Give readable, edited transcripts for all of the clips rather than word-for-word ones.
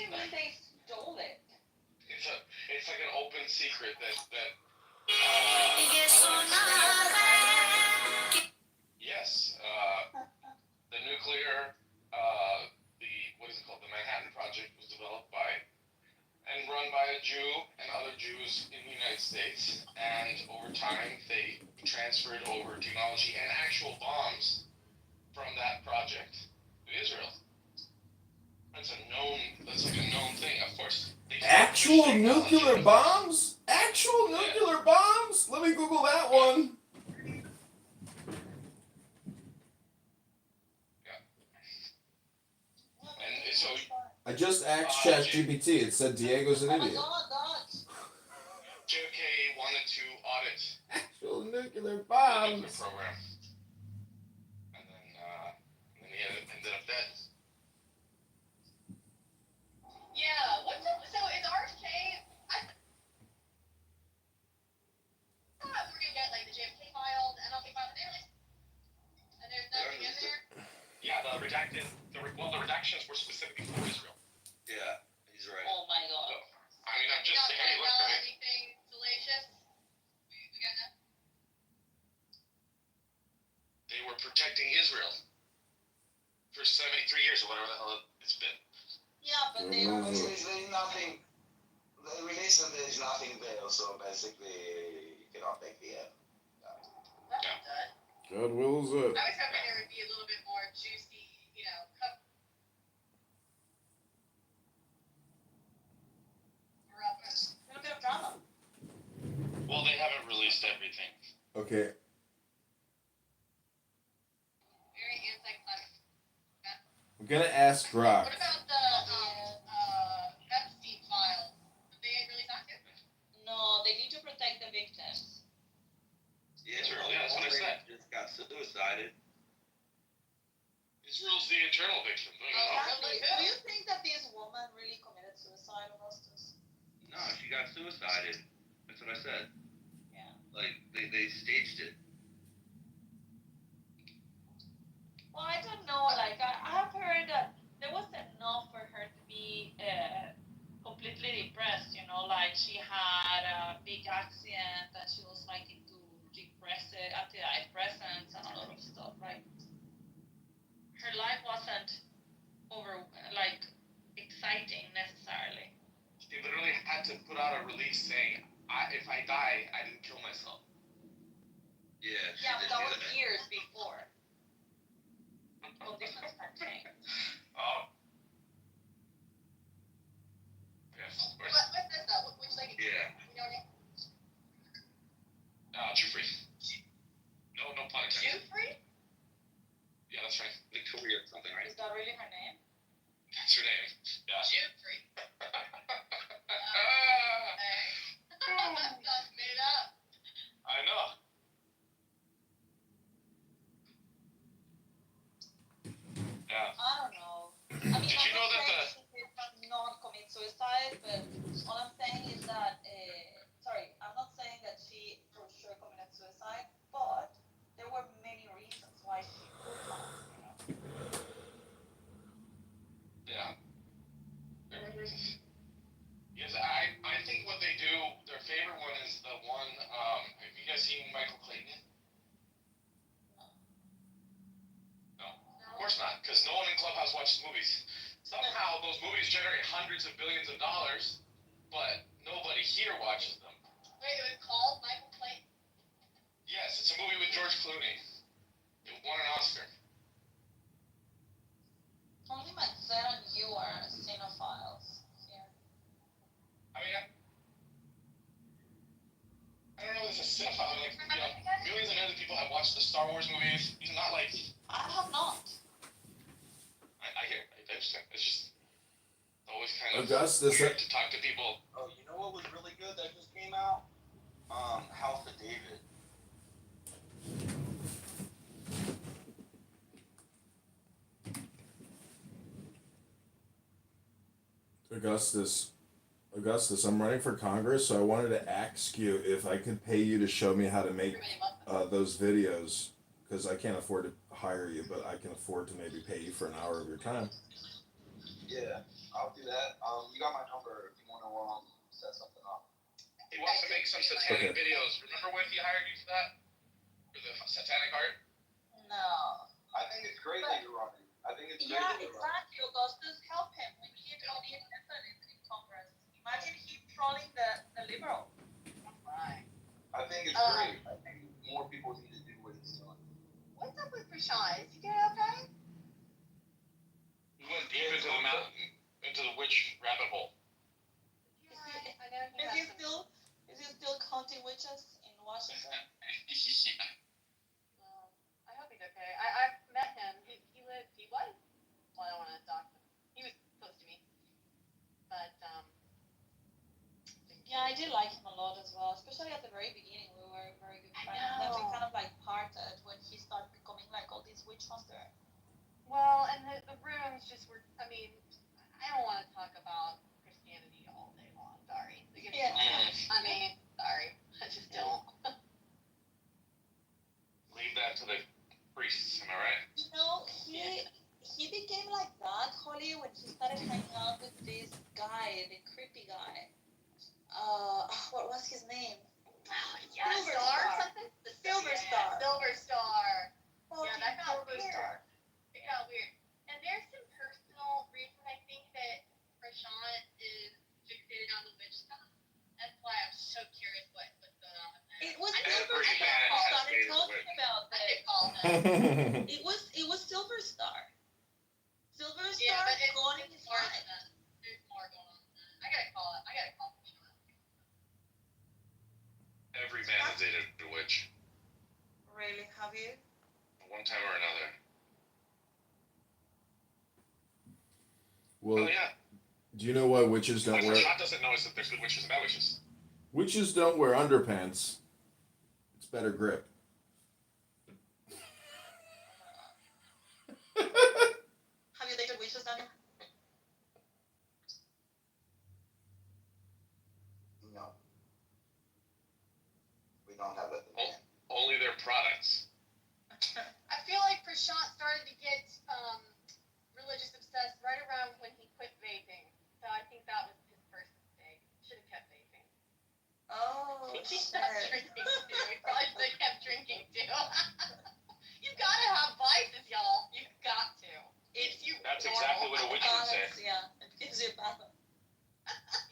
do you mean they stole it? It's like an open secret that yes, the nuclear the what is it called? The Manhattan Project was developed by and run by a Jew and other Jews in the United States, and over time they transferred over technology and actual bombs from that project to Israel. That's like a known thing. Of course, they Actual nuclear bombs? Actual nuclear bombs? Let me Google that one. And so I just asked ChatGPT. It said Diego's an idiot. JFK wanted to audit Actual nuclear the bombs. nuclear program, and then he ended up dead. Yeah, so is RFK, I thought we were gonna get like the JFK files, the NLK files, and there's nothing in there? Yeah, the redactions were specifically for Israel. Yeah, he's right. Oh my god. So, I mean, I'm just saying, hey, look, I mean, anything salacious? We got nothing? they were protecting Israel for 73 years or whatever the hell it's been. Yeah, but they Mhm. There's nothing. The release and there's nothing there, so basically you cannot make the end. That's good. God wills it. I was hoping there would be a little bit more juicy, a little bit of drama. Well, they haven't released everything. Okay. Very anticlimactic. I'm gonna ask Grok. What about the Epstein files? Did they release that too? No, they need to protect the victims. Yeah, Israel, yeah, that's what I said. Just got suicided. Israel's the eternal victim. Don't you know? Do you think that this woman really committed suicide, Augustus? No, she got suicided. That's what I said. Yeah. Like, they staged it. Well, I don't know. Like, I've heard that there was enough for her to be completely depressed. Like she had a big accident and she was like into antidepressants and a lot of stuff. Right? Her life wasn't exciting necessarily. They literally had to put out a release saying, if I die, I didn't kill myself. Yeah. Yeah, but that was years before. Conditions had changed. Oh. Yes, of course. What's this though? Which like? Yeah. Jew-free. No pun intended. Jew-free? Yeah, that's right. Victoria or something, right? Is that really her name? That's her name. Yeah. Jew-free. That's made up. I know. Yeah. I don't know. I mean, Did you know that she did not commit suicide, but all I'm saying is that, I'm not saying that she for sure committed suicide, but there were many reasons why she could have, Yeah. There were reasons. Yes, I think what they do, their favorite one is the one, have you guys seen Michael Clayton? No. Of course not, because no one in Clubhouse watches movies. Somehow those movies generate hundreds of billions of dollars, but nobody here watches them. Wait, it was called Michael Clayton? Yes, it's a movie with George Clooney. It won an Oscar. Only Matzera and you are cinephiles here. I mean, I don't know if it's a cinephile, millions and millions of people have watched the Star Wars movies. It's not like... I have not. I hear. It's just always kind of Augustus. weird to talk to people. Oh, you know what was really good that just came out? House of David. Augustus, I'm running for Congress, so I wanted to ask you if I could pay you to show me how to make those videos, because I can't afford to hire you, but I can afford to maybe pay you for an hour of your time. Yeah, I'll do that. You got my number if you want to set something up. He wants to make some satanic videos. Remember when he hired you for that? For the satanic art? No. I think it's great that you're running. I think it's great Yeah, that you're running. exactly. Augustus, help him. We need independent in Congress. Imagine him trolling the liberal. Right. I think it's great. I think more people need to do what he's doing. What's up with Prashant? Is he doing okay? He went deep into the mountain, into the witch rabbit hole. Yeah, I know he Is got he some. still counting witches in Washington? Yeah. Well, I hope he's okay. I met him. He was. Well, I don't want to dox him. He was close to me, but Yeah, I did like him a lot as well, especially at the very beginning. We were very good I friends. Then we know. kind of like parted when he started becoming like all these witch hunter. Well, and the rooms just were. I mean, I don't want to talk about Christianity all day long. Sorry. Like, it's, Yeah. I mean, sorry. I just don't. Leave that to the priests, am I right? You know, he became like that, Holly, when he started hanging out with this guy, the creepy guy. What was his name? Yeah, Silver Star Star. something? Silver Star. Silver Star. Oh, Yeah, that got Silver weird. Star. It got weird. And there's some personal reason I think that Prashant is fixated on the witch stuff. That's why I'm so curious what's going on with that. It was I Silver Every Star man who has started made a talking witch. about I that. could call him. It was Silver Star. Silver Yeah, Star but it's going his more life. than that. There's more going on than that. I gotta call Prashant. Every man has dated a witch, Really, have you? one time or another. Well, Oh yeah. do you know why witches don't Like, wear Prashant doesn't know that there's good witches and bad witches. witches don't wear underpants? It's better grip. Have you dated witches, Daniel? No. We don't have that demand. Only their products. I feel like Prashant started to get religious obsessed right around when he quit vaping. So I think that was his first mistake. Should have kept vaping. Oh, He shit. stopped drinking too. He probably should have kept drinking too. You've got to have vices, y'all. You've got to. If you That's normal. exactly what a witch would say. Balance, yeah. It gives you balance.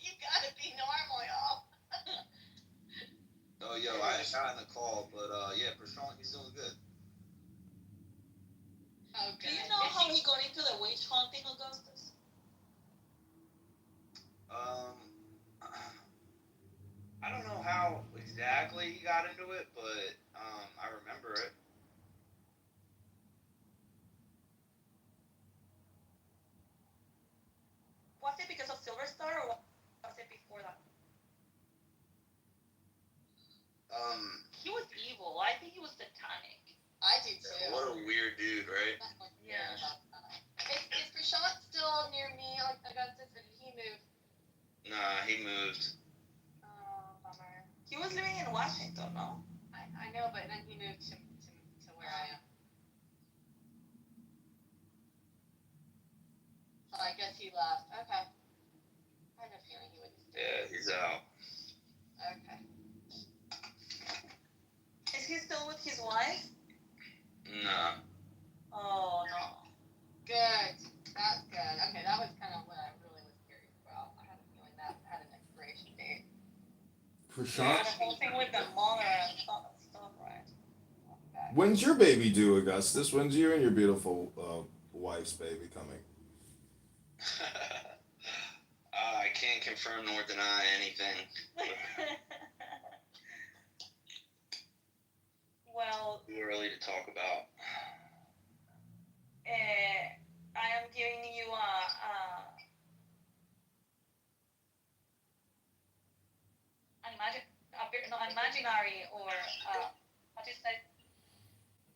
You got to be normal, y'all. Oh, yo, I got in the call, but yeah, Prashant, he's doing good. Oh, Do good. you know how he got into the witch hunting, Augustus? I don't know how exactly he got into it, but I remember it. Was it because of Silver Star or was it before that? He was evil. I think he was satanic. I do too. What a weird dude, right? Yeah. Is Prashant still near me, Augustus, or did he move? Nah, he moved. Oh, bummer. He was living in Washington, no? I know, but then he moved to where I am. So I guess he left. Okay. I had a feeling he would stay. Yeah, he's out. Okay. Is he still with his wife? Nah. Oh, no. Good. That's good. Okay, that was kind of what I really was curious about. I had a feeling that had an expiration date. Prashant, The whole thing with the mother and stuff, right? Okay. when's your baby due, Augustus? When's you and your beautiful wife's baby coming? I can't confirm nor deny anything. Well, Too early to talk about. I am giving you an imaginary or what do you say?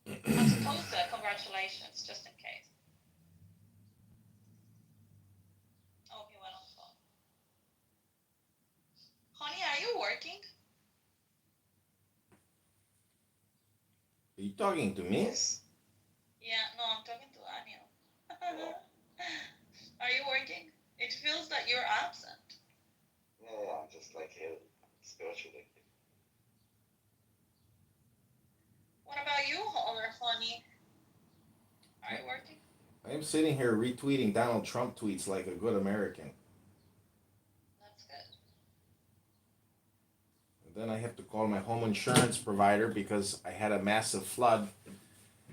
I'm supposed to. Congratulations, just in case. Oh, he went on phone. Honey, are you working? Are you talking to me? Yeah, no, I'm talking to Daniel. Are you working? I'm sitting here retweeting Donald Trump tweets like a good American. That's good. And then I have to call my home insurance provider because I had a massive flood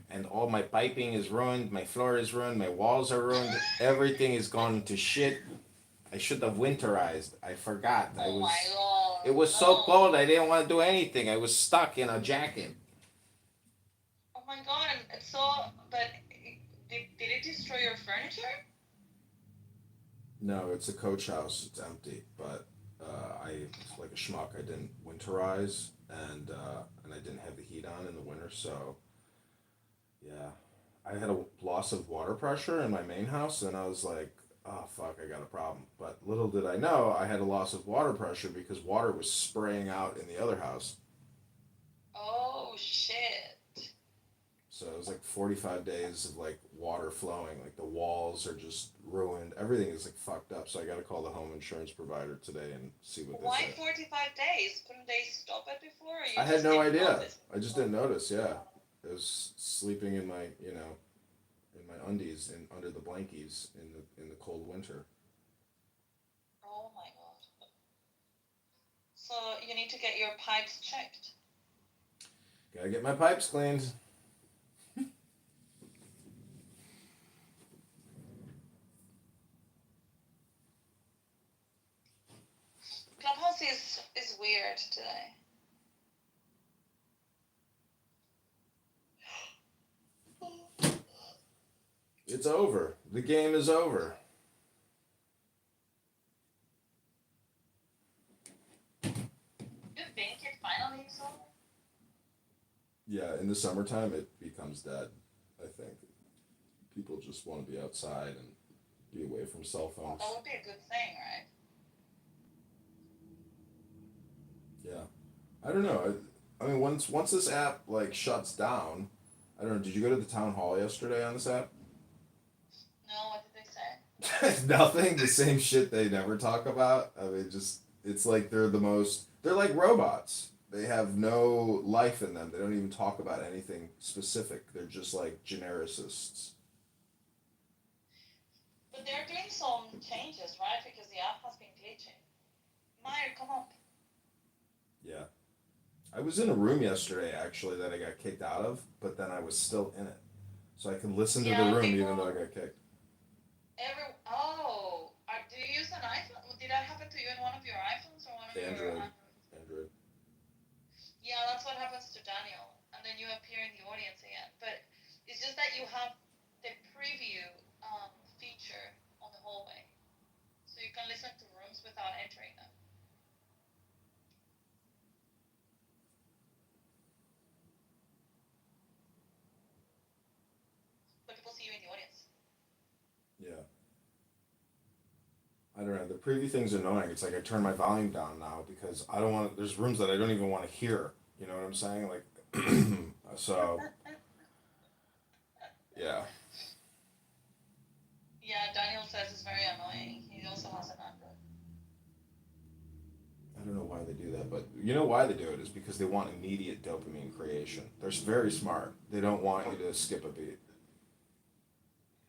and all my piping is ruined, my floor is ruined, my walls are ruined, everything is gone to shit. I should have winterized. I forgot. Oh my god. It was so cold I didn't want to do anything. I was stuck in a jacket. Oh my god, and so, but did it destroy your furniture? No, it's a coach house. It's empty, but like a schmuck. I didn't winterize, and I didn't have the heat on in the winter, so yeah, I had a loss of water pressure in my main house, and I was like, oh fuck, I got a problem. But little did I know, I had a loss of water pressure because water was spraying out in the other house. Oh shit. So it was like 45 days of like water flowing, like the walls are just ruined. Everything is like fucked up. So I got to call the home insurance provider today and see what they Why say. 45 days? Couldn't they stop it before? Or you I had just no didn't idea. notice? I just didn't notice. Yeah, I was sleeping in my, in my undies and under the blankies in the cold winter. Oh my god. So you need to get your pipes checked. Gotta get my pipes cleaned. Clubhouse is weird today. It's over. The game is over. You think it finally is over? Yeah, in the summertime it becomes dead, I think. People just want to be outside and be away from cell phones. That would be a good thing, right? Yeah. I don't know. I mean, once this app like shuts down, I don't know. Did you go to the town hall yesterday on this app? No, what did they say? Nothing. The same shit they never talk about. I mean, just it's like they're like robots. They have no life in them. They don't even talk about anything specific. They're just like genericists. But they're doing some changes, right? Because the app has been glitching. Meyer, come up. Yeah. I was in a room yesterday actually that I got kicked out of, but then I was still in it. So I could listen to Yeah, the room people- even though I got kicked. Do you use an iPhone? Did that happen to you in one of your iPhones or one of Android. your Android. Yeah, that's what happens to Daniel. And then you appear in the audience again. But it's just that you have the preview feature on the hallway. So you can listen to rooms without entering them. But people see you in the audience. Yeah. I don't know. The preview thing's annoying. It's like I turn my volume down now because I don't want. There's rooms that I don't even want to hear. You know what I'm saying? Like, so. Yeah. Yeah, Daniel says it's very annoying. He also has an Android. I don't know why they do that, but you know why they do it is because they want immediate dopamine creation. They're very smart. They don't want you to skip a beat.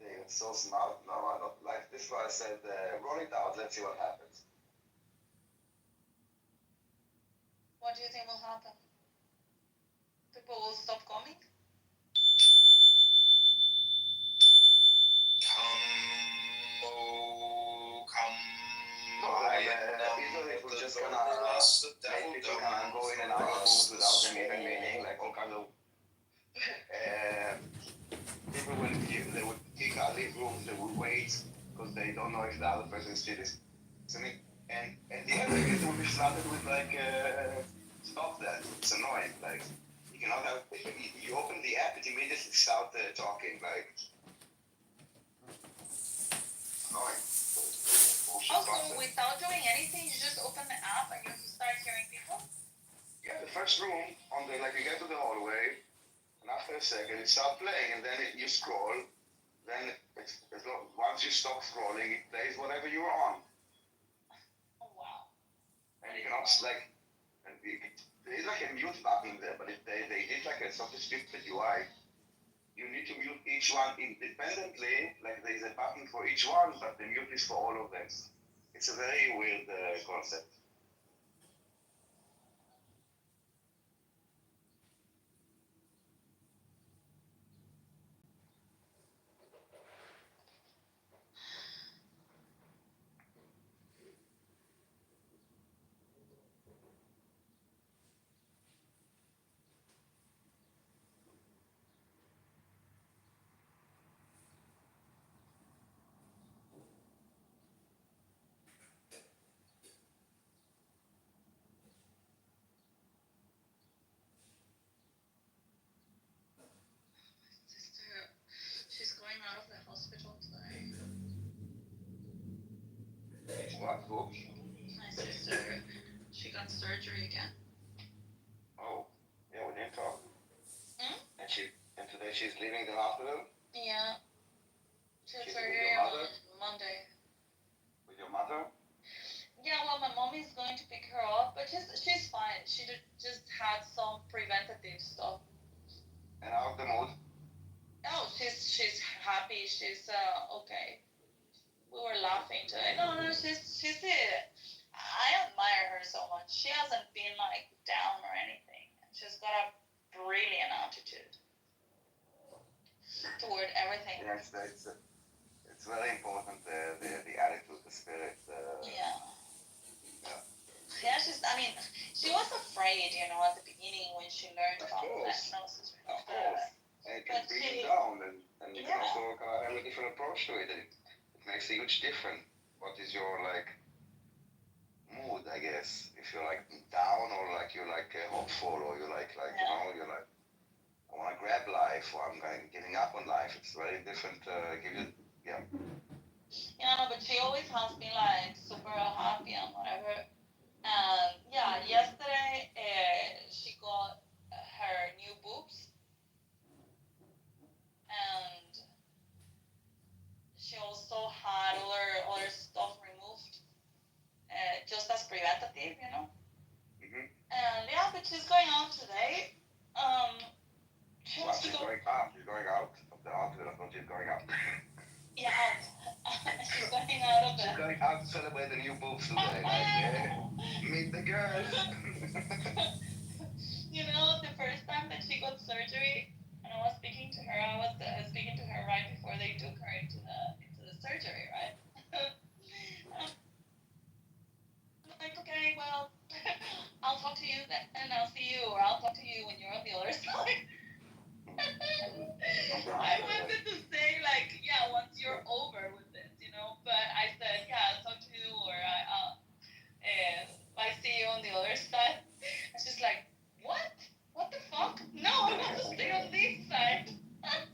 It's so smart. No, I don't like this. Why I said, roll it out. Let's see what happens. What do you think will happen? People will stop coming? No, usually if we're just gonna make people kind of go in and out of rooms without them even meaning, like all kinds of people will they would kick out these rooms, they would wait because they don't know if the other person is still listening. And at the end, I guess it would be started with like stop that. It's annoying. Like you cannot have you open the app, it immediately start talking like annoying. Also, without doing anything, you just open the app and you start hearing people? Yeah, the first room on the like you get to the hallway, and after a second it starts playing, and then you scroll. Then once you stop scrolling, it plays whatever you're on, Oh, wow. and you cannot like. And there's like a mute button there, but if they did like a sort of stupid UI, you need to mute each one independently, like there is a button for each one, but the mute is for all of them. It's a very weird concept. Sister, she's going out of the hospital today. What? Who? My sister, she got surgery again. Oh, yeah, we didn't talk. Hmm? And today she's leaving the hospital Yeah. She had She's with surgery your mother? on Monday. with your mother. Yeah, well, my mom is going to pick her up, but she's fine. She just had some preventative stuff. And how's the mood? Oh, she's happy. She's okay. We were laughing today. No, she's I admire her so much. She hasn't been like down or anything. She's got a brilliant attitude toward everything. Yes, it's very important, the attitude, the spirit. Yeah. Yeah, she was afraid, at the beginning when she learned Of about the course. diagnosis. Of course. And it can But bring she- you down, and you can Yeah. also have a different approach to it. And it makes a huge difference. What is your mood, I guess? If you're down, or you're hopeful, or you're you're like, I want to grab life, or I'm giving up on life. It's very different. But she always has been like super happy and whatever. And yeah, yesterday she got her new boobs, and she also had other stuff removed, just as preventative. Mm-hmm. And yeah, but she's going out today. She Well, wants to she's go. going out. She's going out of the hospital. Not she's going out. Yeah, she's going out of She's the. going out to celebrate the new boobs today. Meet the girls. The first time that she got surgery, and I was speaking to her, speaking to her right before they took her into the surgery, right? I'm like, okay, well, I'll talk to you then, and I'll see you, or I'll talk to you when you're on the other side. I wanted to say yeah, once you're over with this, but I said, yeah, I'll talk to you, or I see you on the other side. And she's like, what? What the fuck? No, I want to stay on this side. I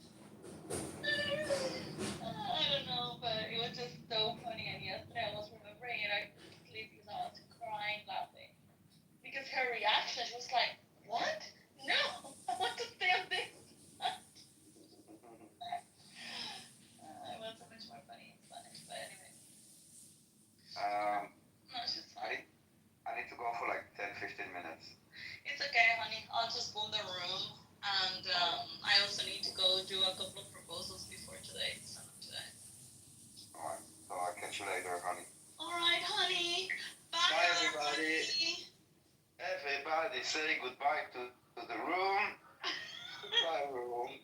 don't know, but it was just so funny. And yesterday I was remembering it. I couldn't sleep because I was crying laughing. Because her reaction, she was like, what? No, I want to stay on this side. It was so much more funny in Spanish, but anyway. No, she's fine. I need to go for 10-15 minutes. It's okay, honey. I'll just boom the room. And I also need to go do a couple of proposals before today. So today. Alright, so I'll catch you later, honey. Alright, honey. Bye, Bye, everybody. honey. Everybody say goodbye to the room. Goodbye, room.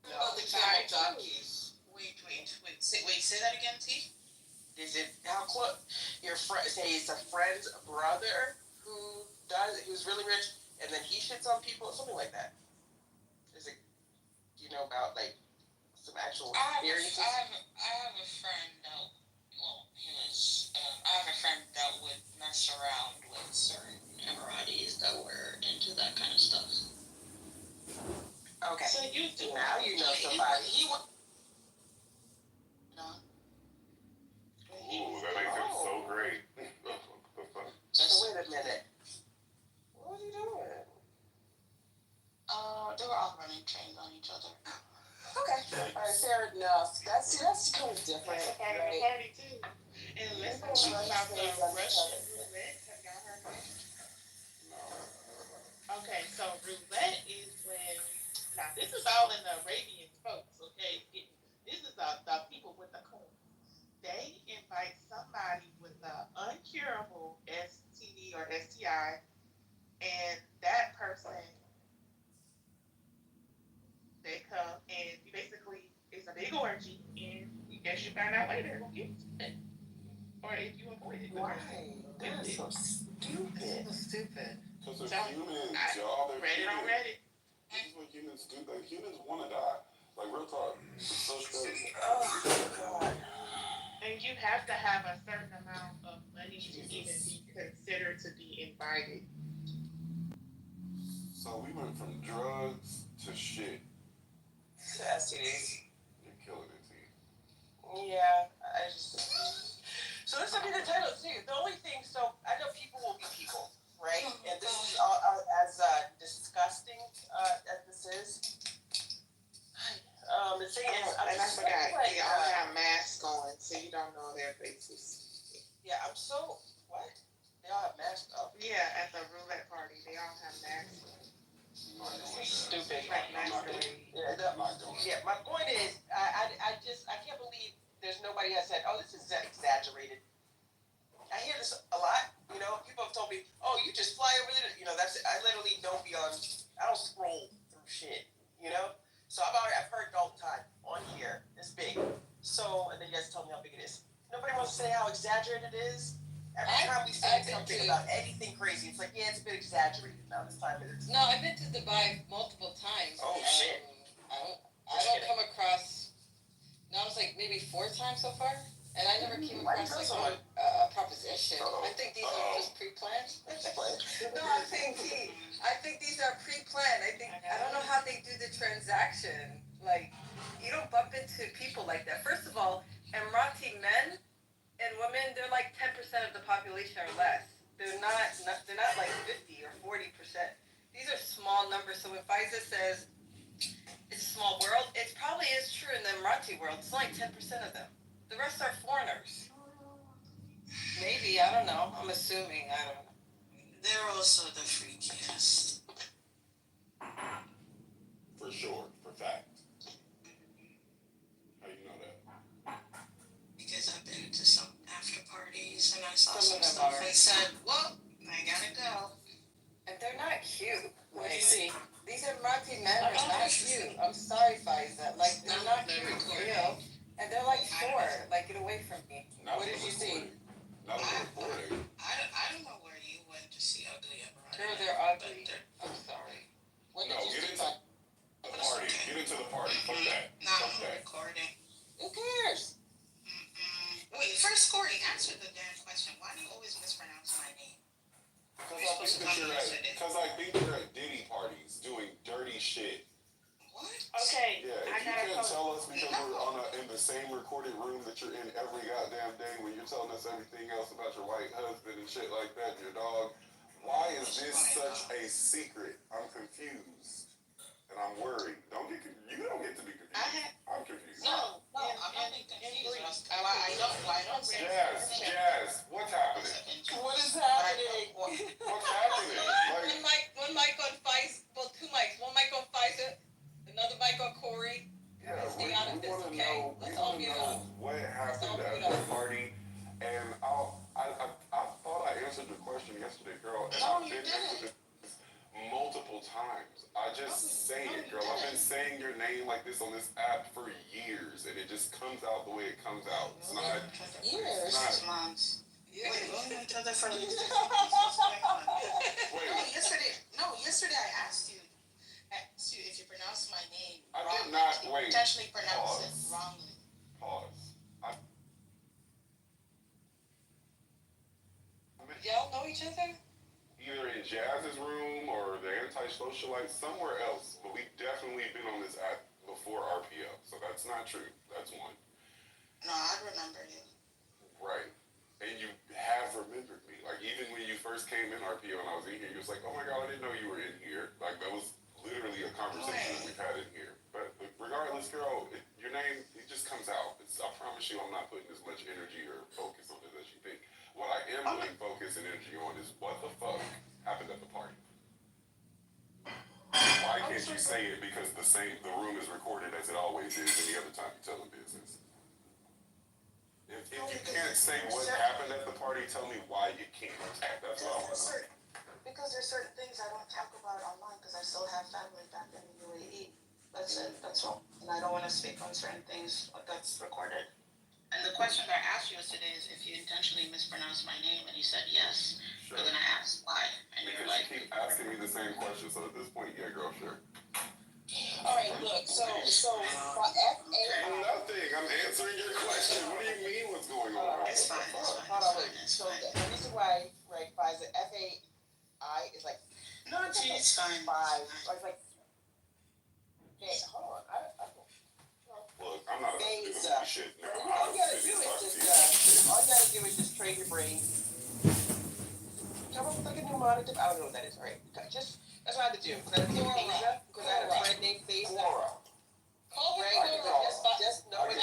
About the camel jockeys. Wait, say that again, T? Is it how close your friend? Say it's a friend's brother who died. He was really rich, and then he shits on people, something like that. Is it? Do you know about some actual experiences? I have a friend that, I have a friend that would mess around with certain Emiratis that were into that kind of stuff. Okay. So you do. Now you know somebody. He was. No. Ooh, that makes it so great. So wait a minute. What was he doing? They were all running trains on each other. Okay. All right. Fair enough. That's party too. And let's talk about the Russian roulette. Have y'all heard of it? Okay, so roulette is when, now this is all in the Arabian folks, okay? This is the people with the coin. They invite somebody with an uncurable STD or STI, and that person, they come and you basically, it's a big orgy, and you guess you find out later who gets it. Or if you avoid it. Why? That's so stupid. So stupid. Because if So, humans, I y'all, they're read it on humans. Reddit. This is what humans do. Like, humans want to die. Like, real talk. It's so crazy. Oh, God. And you have to have a certain amount of money to even be considered to be invited. So we went from drugs to shit. STDs. You're killing it, T. Yeah, I just. So this will be the title too. The only thing, so I know people will be people, right? And this is as disgusting as this is. The thing is, And I forgot, they all have masks on, so you don't know their faces. Yeah, I'm so what? They all have masks up. Yeah, at the roulette party, they all have masks on. Stupid. Like masquerade. Yeah, yeah, my point is, I can't believe there's nobody that said, oh, this is exaggerated. I hear this a lot, you know, people have told me, oh, you just fly over there, you know, that's it. I literally don't I don't scroll through shit, you know? So I've heard it all the time on here, it's big. So, and then you guys tell me how big it is. Nobody wants to say how exaggerated it is. Every time we say something about anything crazy, it's like, yeah, it's a bit exaggerated. Now this time it is. No, I've been to Dubai multiple times. Oh, shit. I don't come across. Now it's like maybe 4 times so far, and I never came across like a proposition. I think these are just pre-planned. No, I think these are pre-planned. I don't know how they do the transaction. Like, you don't bump into people like that. First of all, Emirati men and women, they're like 10% of the population or less. They're not like 50 or 40%. These are small numbers. So when Pfizer says it's a small world, it probably is true in the Emirati world. It's only 10% of them. The rest are foreigners. Maybe, I don't know. I'm assuming, I don't know. They're also the freakiest. For sure. For fact. How you know that? Because I've been to some after parties and I saw Some some of them stuff are. and said, well, I gotta go. And they're not cute. What do you Like, see? these Emirati men are not cute. I'm sorry, Faiza. Like, they're not They're cute, recording. you know? And they're like short. Like, get away from me. Not What for did you recording. see? Not for recording. I don't know where you went to see ugly Emirati. They're ugly. I'm sorry. What No, did you get see? into the party. Get into the party. Fuck that. Not Fuck on that. recording. Who cares? Wait, first, Corey, answer the damn question. Why do you always mispronounce my name? Because I think you're at Diddy parties doing dirty shit. What? Okay, Yeah, I if you got a can't question. tell us because we're in the same recorded room that you're in every goddamn day when you're telling us everything else about your white husband and shit like that, and your dog, why is this such a secret? I'm confused. And I'm worried. You don't get to be confused. I'm confused. No, I'm not being confused. I don't say Jazz, what's happening? What is happening? What's happening? Like, One mic on Pfizer. Well, 2 mics. One mic on Pfizer. Another mic on Corey. yeah, Stay out of this, wanna okay? know, Let's we all wanna mute know up. what happened Let's all at mute the up. party, and I thought I answered your question yesterday, girl, and No, I've you been didn't. this multiple times. I just say it, girl. I've been saying your name like this on this app for years, and it just comes out the way it comes out. It's not. Years? 6 months. Yeah. Wait, we've known each other for like 6 Wait. Yesterday I asked you if you pronounce my name I wrong. did not. You Wait. intentionally pronounce it Pause. wrongly. Pause. Y'all know each other? Either in Jazz's room or the anti-socialite, somewhere else. But we've definitely been on this app before RPO, so that's not true. That's one. No, I remember you. Right. And you have remembered me. Like, even when you first came in RPO and I was in here, you was like, oh my God, I didn't know you were in here. Like, that was literally a conversation that we've had in here. But regardless, girl, your name, it just comes out. I promise you I'm not putting as much energy focus and energy on is what the fuck happened at the party. Why can't you say it because the room is recorded as it always is any other time you tell them business? If you can't say what happened at the party, tell me why you can't. That's all I want to know. Because there's certain things I don't talk about online because I still have family back in the UAE. That's it. That's all. And I don't want to speak on certain things that's recorded. And the question I asked you today is if you intentionally mispronounced my name, and you said yes. Sure. We're gonna ask why, and you're Because like, you keep asking me the same question, so at this point, yeah, girl, sure. All right, look, so FA. Nothing. I'm answering your question. What do you mean? What's going on? it's fine, it's fine, Hold it's on, fine, wait. it's So fine. the reason why, right, FISA, FAI is like No, it's fine. five, or it's like, okay, hold on, Look, I'm not a Visa. shit. No, All you gotta do is all you gotta do is just train your brain. Come up with like a mnemonic, I don't know what that is, right? Just, that's what I had to do, because I had to do Visa, because I had a friend named Visa. Just know it's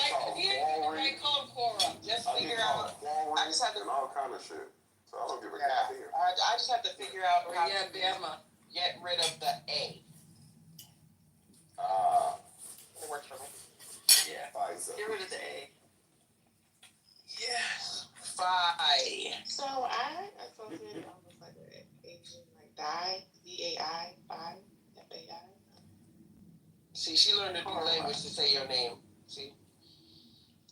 Call him Cora. just figure out, I just have to, and all kind of shit. So I don't give a yeah, goddamn. I just have to figure out how Yeah, to Bama. get rid of the A. It works for me. Yeah. FISA. Get rid of the A. Yes. Phi. So I associated almost like an Asian, like Dai, D-A-I, Phi, F-A-I. See, she learned a new language to say your name. See?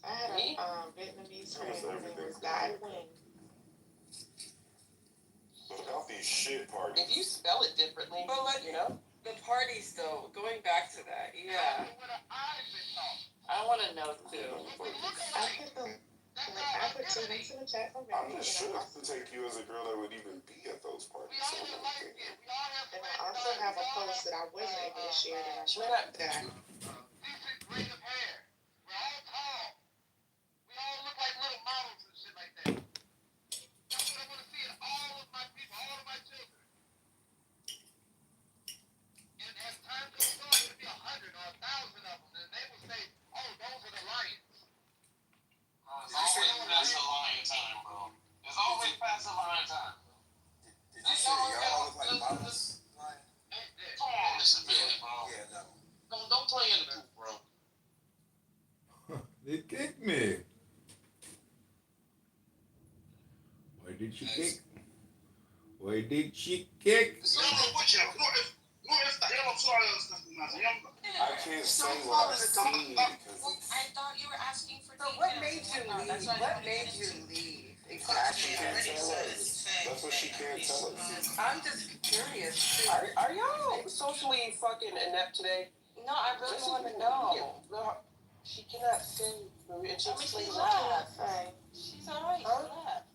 I had Me? a Vietnamese friend, her name was Dai Nguyen. What about these shit parties? If you spell it differently, But like, you know? the parties though, going back to that, yeah. I wanna know too. I put two links in the chat for I'm Vicky, just and shook to take you as a girl that would even be at those parties. So I'm like, I also have a post that I wasn't able to share that I Shut up. that That's a lying time, bro. It's always past the lying time. Did you say y'all look like models? Come on, listen, man, bro. Yeah, no. Don't play in the booth, bro. They kicked me. Why did she kick? Why did she kick? I can't say what I've seen because I thought you were asking for So what made you leave? What made you leave? Exactly. that's what she can't tell us. I'm just curious too. Are y'all socially fucking inept today? No, I really want to know. No, she cannot sing. And she explained She why. left. She's alright, she left.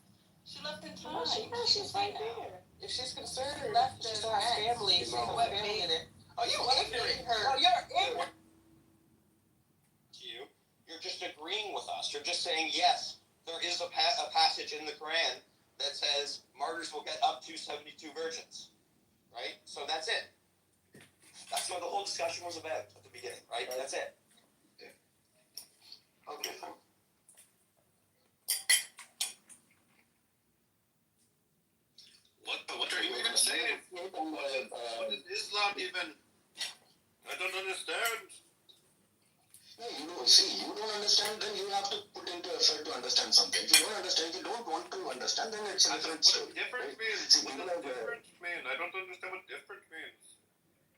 She left in time. She's right there. If she's concerned, She left she the still has rent. family. She has What family made- in it. Oh, you ignorant. her- Oh, you're ignorant. You're just agreeing with us. You're just saying, yes, there is a passage in the Quran that says martyrs will get up to 72 virgins, right? So that's it. That's what the whole discussion was about at the beginning, right? That's it. Okay. What are you even saying? What is Islam even? I don't understand. No, see, you don't understand, then you have to put into effort to understand something. If you don't understand, if you don't want to understand, then it's a different story. What difference means? See, What people does have difference mean? I don't understand what difference means.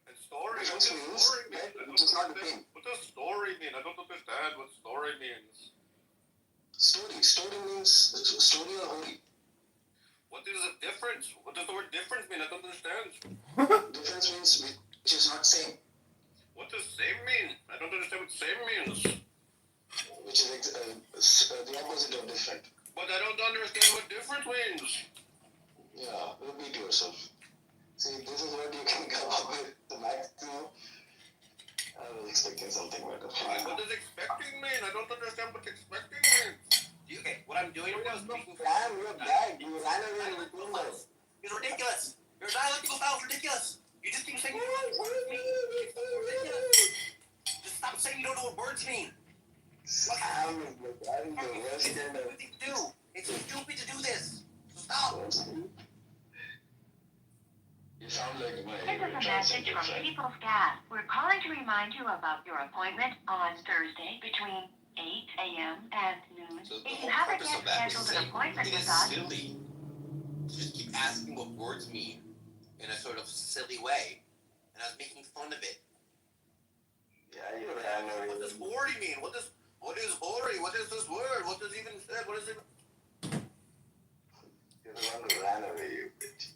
And story, what difference does means story mean? that I don't it is not the understand. same. What does story mean? I don't understand what story means. Story means story or holy. What is the difference? What does the word difference mean? I don't understand. Difference means which is not same, What does same mean? I don't understand what same means. which is the opposite of different. But I don't understand what difference means. Yeah, repeat yourself. See, this is what you can come up with the maximum. I was expecting something better. What does expecting mean? I don't understand what expecting means. Okay, what I'm doing right now is speaking for Damn, you're bad. You ran away with me. It's ridiculous. Your dialectical style is ridiculous. You just keep saying ridiculous. Just stop saying you don't know what words mean. Sam is the worst kind of. Stupid to do. It's stupid to do this. Stop. You sound like my. This is a message from People's Gas. We're calling to remind you about your appointment on Thursday between 8 a.m. and noon. So the If whole you haven't purpose yet of that was scheduled to an say appointment it with is us, silly to just keep asking what words mean in a sort of silly way, and I was making fun of it. Yeah, you ran away. What does hori mean? What is hori? What is this word? What does even say? What is it? You're the one who ran away, you bitch.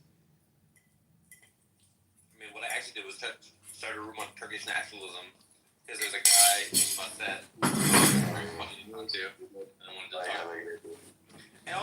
I mean, what I actually did was start a room on Turkish nationalism because there's a guy in Musset who's very funny to talk to, and I wanted to talk.